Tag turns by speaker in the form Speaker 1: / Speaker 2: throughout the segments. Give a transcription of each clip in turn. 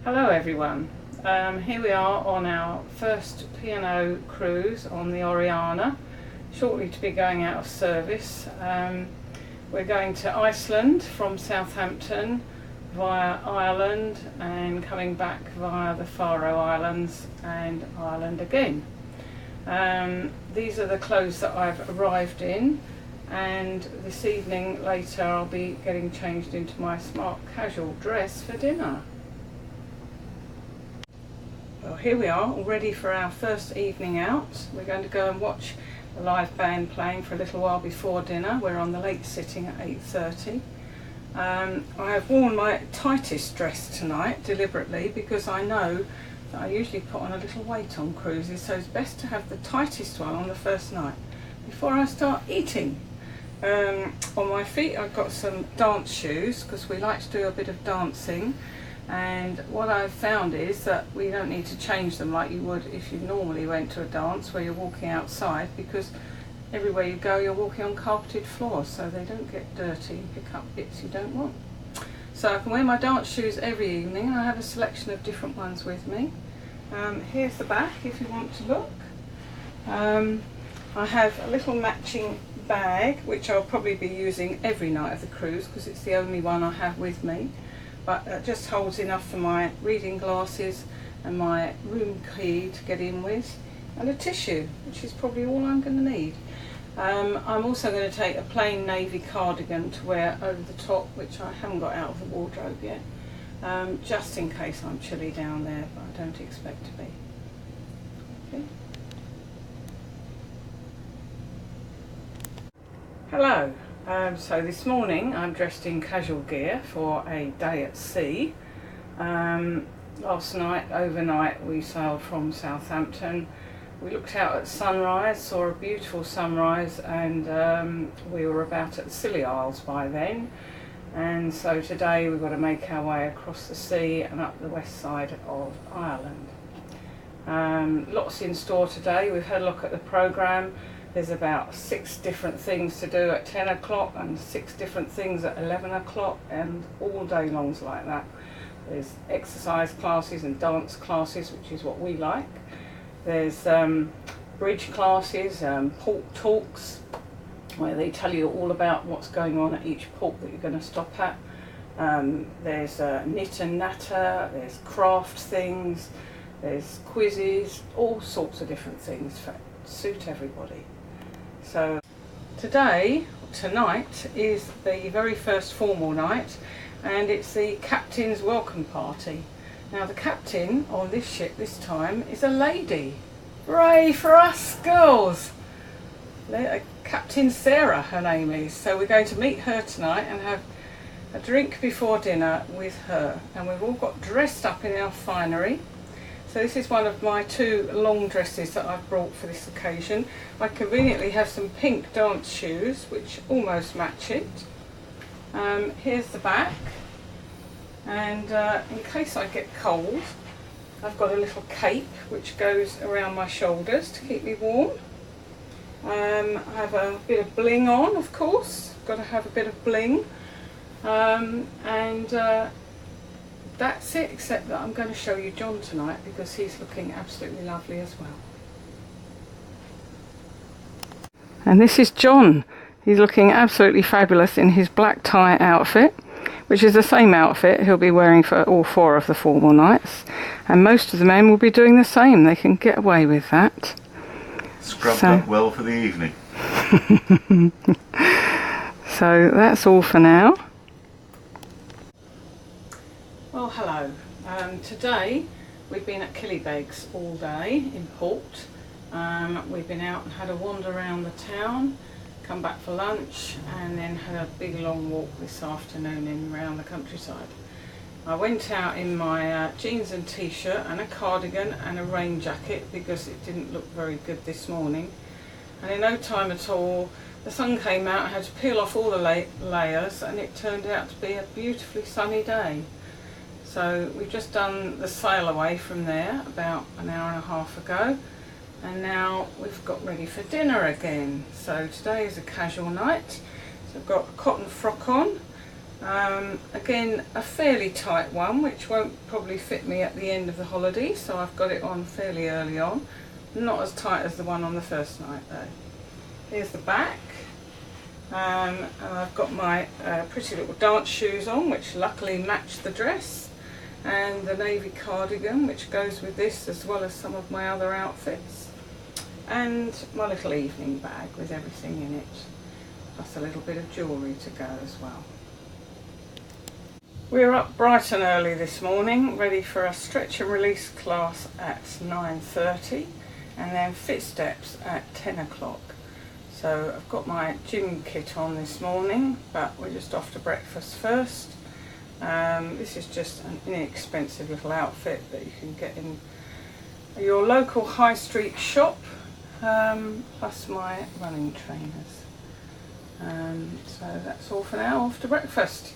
Speaker 1: Hello everyone, here we are on our first P&O cruise on the Oriana, shortly to be going out of service. We're going to Iceland from Southampton via Ireland and coming back via the Faroe Islands and Ireland again. These are the clothes that I've arrived in, and this evening later I'll be getting changed into my smart casual dress for dinner. Well, here we are, all ready for our first evening out. We're going to go and watch a live band playing for a little while before dinner. We're on the late sitting at 8:30. I have worn my tightest dress tonight deliberately because I know that I usually put on a little weight on cruises, so it's best to have the tightest one on the first night before I start eating. On my feet I've got some dance shoes because we like to do a bit of dancing. And what I've found is that we don't need to change them like you would if you normally went to a dance where you're walking outside, because everywhere you go you're walking on carpeted floors, so they don't get dirty and pick up bits you don't want. So I can wear my dance shoes every evening, and I have a selection of different ones with me. Here's the back if you want to look. I have a little matching bag which I'll probably be using every night of the cruise because it's the only one I have with me. But it just holds enough for my reading glasses and my room key to get in with, and a tissue, which is probably all I'm going to need. I'm also going to take a plain navy cardigan to wear over the top, which I haven't got out of the wardrobe yet, just in case I'm chilly down there, but I don't expect to be. Okay. Hello. So this morning I'm dressed in casual gear for a day at sea. Last night, overnight, we sailed from Southampton. We looked out at sunrise, saw a beautiful sunrise, and we were about at the Scilly Isles by then. And so today we've got to make our way across the sea and up the west side of Ireland. Lots in store today. We've had a look at the programme. There's about 6 different things to do at 10 o'clock and 6 different things at 11 o'clock, and all day longs like that. There's exercise classes and dance classes, which is what we like. There's bridge classes, port talks, where they tell you all about what's going on at each port that you're going to stop at. There's knit and natter, there's craft things, there's quizzes, all sorts of different things to suit everybody. So tonight is the very first formal night, and it's the captain's welcome party. Now the captain on this ship this time is a lady. Hooray for us girls! Captain Sarah, her name is. So we're going to meet her tonight and have a drink before dinner with her, and we've all got dressed up in our finery. So this is one of my 2 long dresses that I've brought for this occasion. I conveniently have some pink dance shoes which almost match it. Here's the back, and in case I get cold I've got a little cape which goes around my shoulders to keep me warm. I have a bit of bling on, of course, got to have a bit of bling, and that's it, except that I'm going to show you John tonight because he's looking absolutely lovely as well. And this is John. He's looking absolutely fabulous in his black tie outfit, which is the same outfit he'll be wearing for all 4 of the formal nights. And most of the men will be doing the same. They can get away with that.
Speaker 2: Scrubbed up well for the evening.
Speaker 1: So that's all for now. Well, hello. Today we've been at Killybegs all day in port. We've been out and had a wander around the town, come back for lunch, and then had a big long walk this afternoon in around the countryside. I went out in my jeans and t-shirt and a cardigan and a rain jacket because it didn't look very good this morning, and in no time at all the sun came out. I had to peel off all the layers, and it turned out to be a beautifully sunny day. So we've just done the sail away from there about an hour and a half ago, and now we've got ready for dinner again. So today is a casual night. So I've got a cotton frock on, Again, a fairly tight one, which won't probably fit me at the end of the holiday, so I've got it on fairly early on. Not as tight as the one on the first night though. Here's the back. And I've got my pretty little dance shoes on, which luckily match the dress, and the navy cardigan which goes with this, as well as some of my other outfits, and my little evening bag with everything in it, plus a little bit of jewellery to go as well. We're up bright and early this morning, ready for a stretch and release class at 9:30 and then fit steps at 10 o'clock. So I've got my gym kit on this morning, but we're just off to breakfast first. This is just an inexpensive little outfit that you can get in your local high street shop, plus my running trainers. So that's all for now, off to breakfast.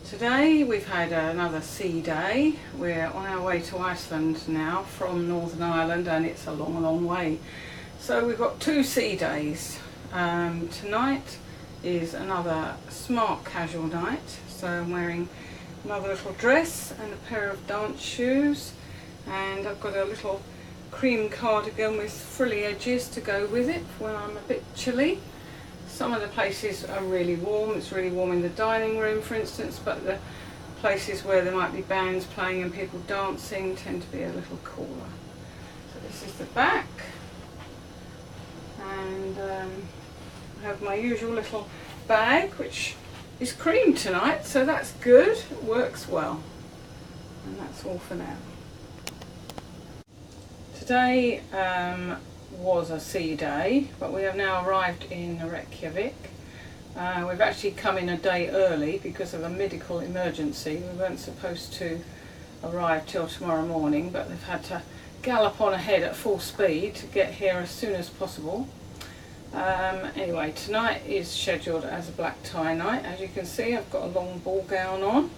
Speaker 1: Today we've had another sea day. We're on our way to Iceland now from Northern Ireland, and it's a long way. So we've got 2 sea days. Tonight is another smart casual night. So I'm wearing another little dress and a pair of dance shoes, and I've got a little cream cardigan with frilly edges to go with it when I'm a bit chilly. Some of the places are really warm. It's really warm in the dining room, for instance, but the places where there might be bands playing and people dancing tend to be a little cooler. So this is the back, and I have my usual little bag, which is cream tonight, so that's good. It works well. And that's all for now. Today was a sea day, but we have now arrived in Reykjavik. We've actually come in a day early because of a medical emergency. We weren't supposed to arrive till tomorrow morning, but they've had to gallop on ahead at full speed to get here as soon as possible. Anyway, tonight is scheduled as a black tie night. As you can see, I've got a long ball gown on,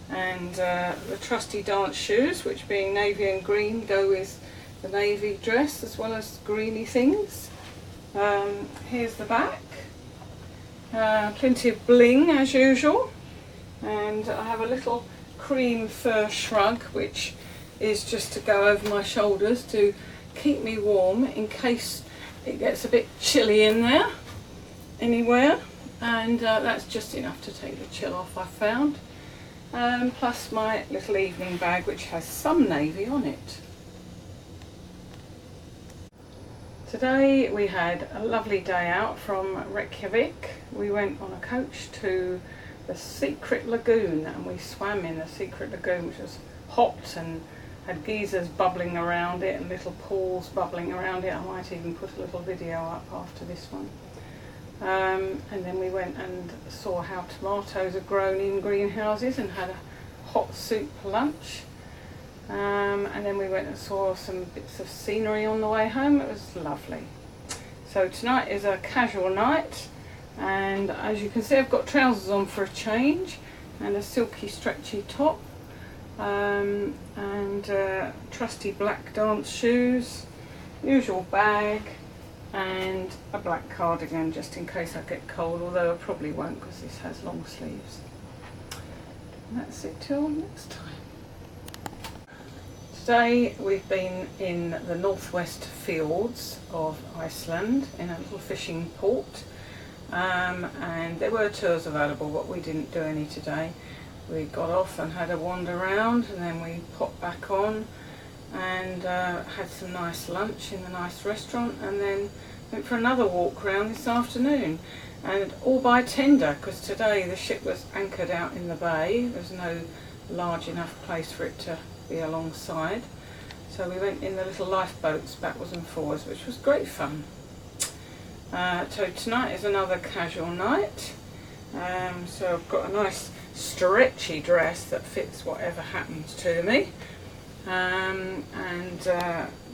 Speaker 1: and the trusty dance shoes, which being navy and green, go with the navy dress as well as greeny things. Here's the back. Plenty of bling as usual, and I have a little cream fur shrug, which is just to go over my shoulders to keep me warm in case it gets a bit chilly in there anywhere, and that's just enough to take the chill off, I found. Plus my little evening bag, which has some navy on it. Today we had a lovely day out from Reykjavik. We went on a coach to the secret lagoon, and we swam in the secret lagoon, which was hot and had geysers bubbling around it and little pools bubbling around it. I might even put a little video up after this one. And then we went and saw how tomatoes are grown in greenhouses and had a hot soup lunch. And then we went and saw some bits of scenery on the way home. It was lovely. So tonight is a casual night, and as you can see, I've got trousers on for a change and a silky stretchy top, and trusty black dance shoes, usual bag, and a black cardigan just in case I get cold, although I probably won't because this has long sleeves. And that's it till next time. Today we've been in the northwest fields of Iceland in a little fishing port, and there were tours available, but we didn't do any today. We got off and had a wander around, and then we popped back on and had some nice lunch in the nice restaurant, and then went for another walk round this afternoon, and all by tender, because today the ship was anchored out in the bay. There's no large enough place for it to be alongside, so we went in the little lifeboats backwards and forwards, which was great fun. So tonight is another casual night, so I've got a nice stretchy dress that fits whatever happens to me, and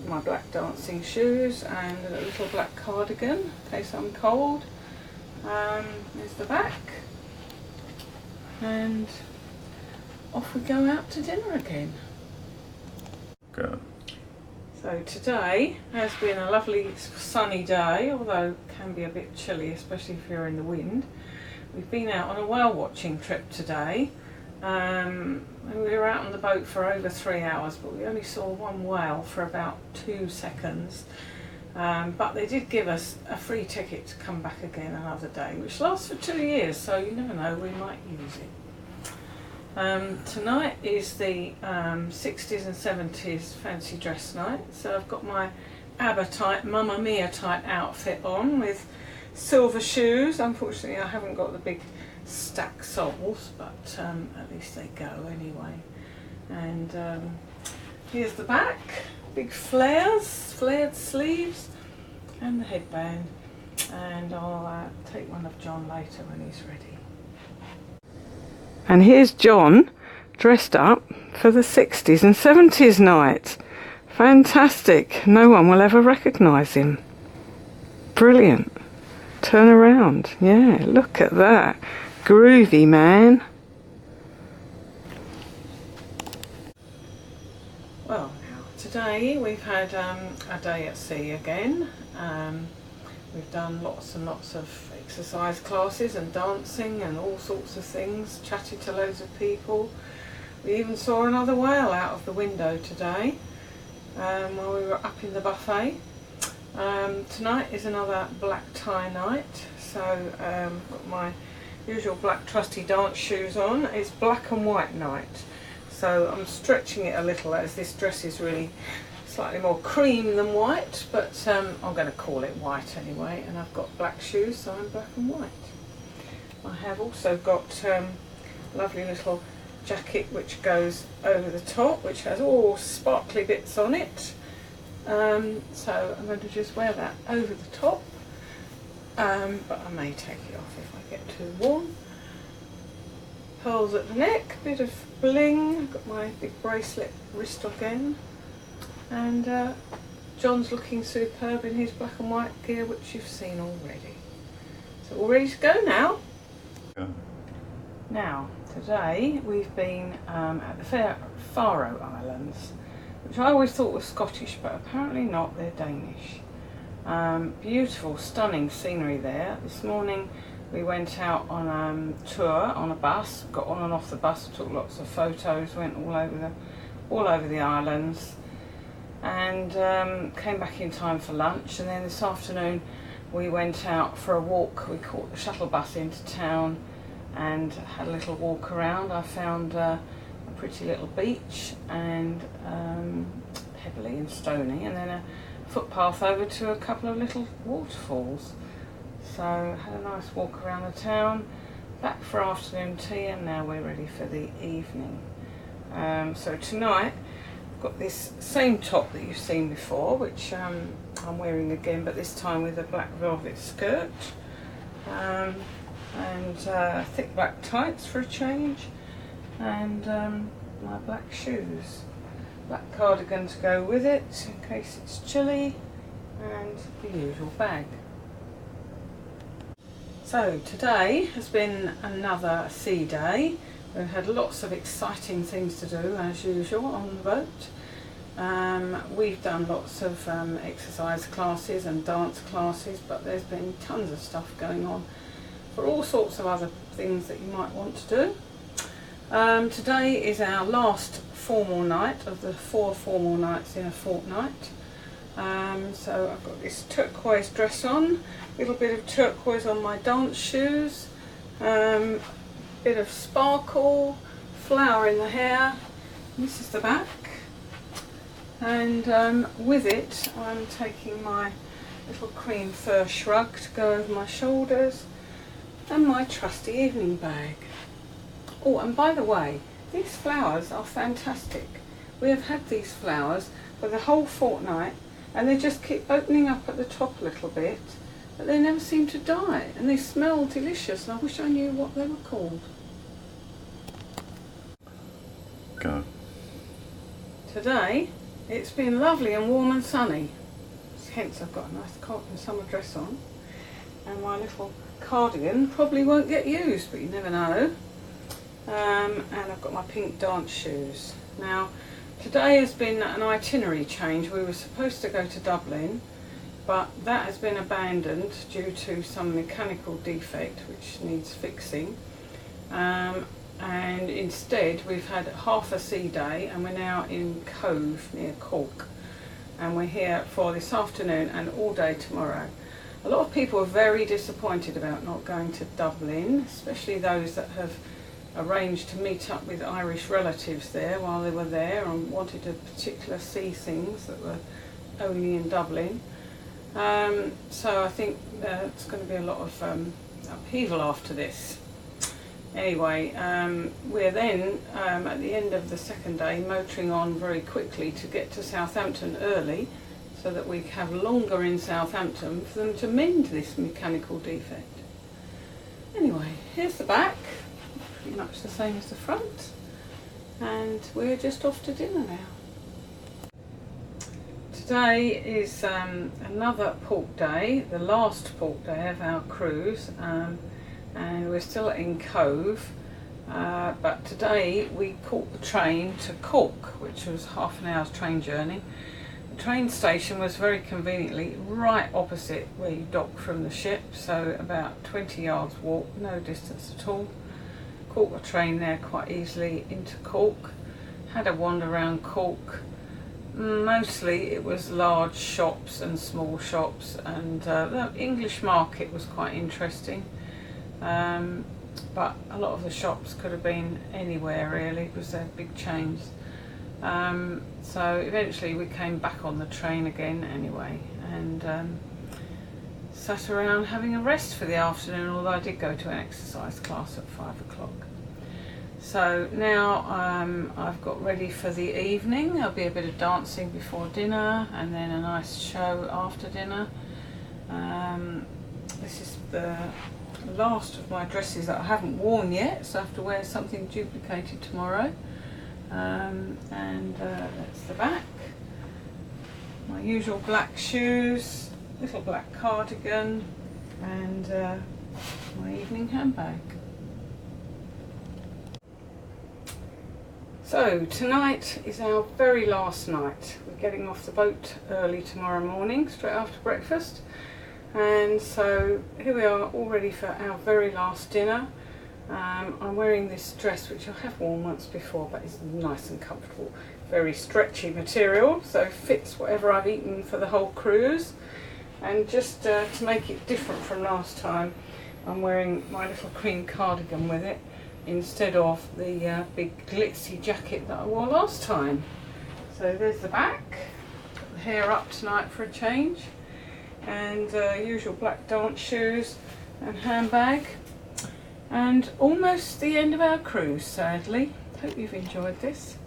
Speaker 1: my black dancing shoes and a little black cardigan in case I'm cold. There's the back, and off we go out to dinner again.
Speaker 2: Go.
Speaker 1: So today has been a lovely sunny day, although it can be a bit chilly, especially if you're in the wind. We've been out on a whale watching trip today. And we were out on the boat for over 3 hours, but we only saw one whale for about 2 seconds. But they did give us a free ticket to come back again another day, which lasts for 2 years, so you never know, we might use it. Tonight is the 60s and 70s fancy dress night, so I've got my ABBA type, Mamma Mia type outfit on with silver shoes. Unfortunately I haven't got the big stack soles, but at least they go anyway. And here's the back, big flared sleeves and the headband, and I'll take one of John later when he's ready. And here's John dressed up for the 60s and 70s night. Fantastic, no one will ever recognise him. Brilliant. Turn around, yeah, look at that. Groovy, man. Well, now today we've had a day at sea again. We've done lots and lots of exercise classes and dancing and all sorts of things, chatted to loads of people. We even saw another whale out of the window today while we were up in the buffet. Tonight is another black tie night, so I've got my usual black trusty dance shoes on. It's black and white night, so I'm stretching it a little as this dress is really slightly more cream than white, but I'm going to call it white anyway, and I've got black shoes, so I'm black and white. I have also got a lovely little jacket which goes over the top, which has all sparkly bits on it. So I'm going to just wear that over the top, but I may take it off if I get too warm. Pearls at the neck, bit of bling, I've got my big bracelet wrist again, and John's looking superb in his black and white gear, which you've seen already. So all ready to go now?
Speaker 2: Yeah.
Speaker 1: Now, today we've been at the Faroe Islands, which I always thought was Scottish, but apparently not, they're Danish. Beautiful, stunning scenery there. This morning we went out on a tour on a bus, got on and off the bus, took lots of photos, went all over the islands, and came back in time for lunch. And then this afternoon we went out for a walk. We caught the shuttle bus into town and had a little walk around. I found a pretty little beach, and pebbly and stony, and then a footpath over to a couple of little waterfalls. So had a nice walk around the town, back for afternoon tea, and now we're ready for the evening. So tonight I've got this same top that you've seen before, which I'm wearing again, but this time with a black velvet skirt, and thick black tights for a change, and my black shoes, black cardigan to go with it in case it's chilly, and the usual bag. So today has been another sea day. We've had lots of exciting things to do as usual on the boat. We've done lots of exercise classes and dance classes, but there's been tons of stuff going on for all sorts of other things that you might want to do. Today is our last formal night of the 4 formal nights in a fortnight. So I've got this turquoise dress on, a little bit of turquoise on my dance shoes, bit of sparkle, flower in the hair. This is the back, and with it I'm taking my little cream fur shrug to go over my shoulders, and my trusty evening bag. Oh, and by the way, these flowers are fantastic. We have had these flowers for the whole fortnight, and they just keep opening up at the top a little bit, but they never seem to die, and they smell delicious, and I wish I knew what they were called.
Speaker 2: Go.
Speaker 1: Today it's been lovely and warm and sunny, hence I've got a nice cotton summer dress on, and my little cardigan probably won't get used, but you never know. And I've got my pink dance shoes. Now today has been an itinerary change. We were supposed to go to Dublin, but that has been abandoned due to some mechanical defect which needs fixing. And instead we've had half a sea day, and we're now in Cove near Cork, and we're here for this afternoon and all day tomorrow. A lot of people are very disappointed about not going to Dublin, especially those that have arranged to meet up with Irish relatives there while they were there and wanted to particular see things that were only in Dublin. So I think it's going to be a lot of upheaval after this. Anyway, we're then at the end of the second day motoring on very quickly to get to Southampton early, so that we have longer in Southampton for them to mend this mechanical defect. Anyway, here's the back, pretty much the same as the front, and we're just off to dinner now. Today is another port day, the last port day of our cruise, and we're still in Cove, but today we caught the train to Cork, which was half an hour's train journey. The train station was very conveniently right opposite where you dock from the ship, so about 20 yards walk, no distance at all. Caught the train there quite easily into Cork, had a wander around Cork. Mostly it was large shops and small shops, and the English market was quite interesting. But a lot of the shops could have been anywhere really, because they're big chains. So eventually we came back on the train again anyway, and sat around having a rest for the afternoon, although I did go to an exercise class at 5 o'clock. So now I've got ready for the evening. There'll be a bit of dancing before dinner and then a nice show after dinner. This is the last of my dresses that I haven't worn yet, so I have to wear something duplicated tomorrow. That's the back. My usual black shoes, little black cardigan, and my evening handbag. So tonight is our very last night. We're getting off the boat early tomorrow morning, straight after breakfast. And so here we are, all ready for our very last dinner. I'm wearing this dress which I have worn once before, but it's nice and comfortable, very stretchy material, so fits whatever I've eaten for the whole cruise. And just to make it different from last time, I'm wearing my little cream cardigan with it instead of the big glitzy jacket that I wore last time. So there's the back. Got the hair up tonight for a change, and usual black dance shoes and handbag. And almost the end of our cruise, sadly. Hope you've enjoyed this.